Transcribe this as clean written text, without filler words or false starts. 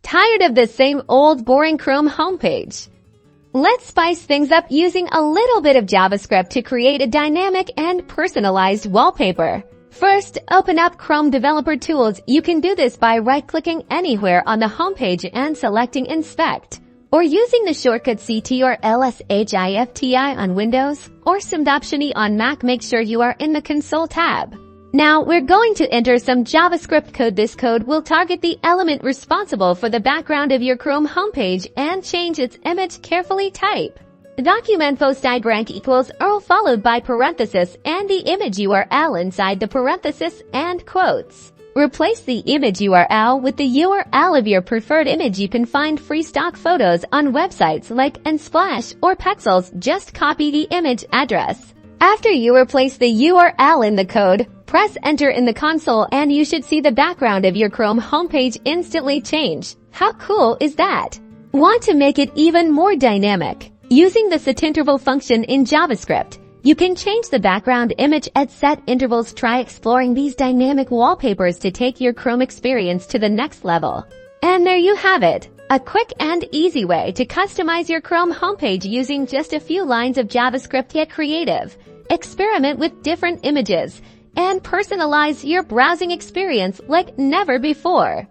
Tired of the same old boring Chrome homepage? Let's spice things up using a little bit of JavaScript to create a dynamic and personalized wallpaper. First, open up Chrome Developer Tools. You can do this by right-clicking anywhere on the homepage and selecting Inspect, or using the shortcut CT or LSHIFTI on Windows, or SIM-E on Mac. Make sure you are in the Console tab. Now, we're going to enter some JavaScript code. This code will target the element responsible for the background of your Chrome homepage and change its image. Carefully type document post id rank equals URL followed by parenthesis and the image URL inside the parenthesis and quotes. Replace the image URL with the URL of your preferred image. You can find free stock photos on websites like Unsplash or Pexels. Just copy the image address. After you replace the URL in the code, press enter in the console and you should see the background of your Chrome homepage instantly change. How cool is that? Want to make it even more dynamic? Using the setInterval function in JavaScript, you can change the background image at set intervals. Try exploring these dynamic wallpapers to take your Chrome experience to the next level. And there you have it. A quick and easy way to customize your Chrome homepage using just a few lines of JavaScript. Get creative, experiment with different images, and personalize your browsing experience like never before.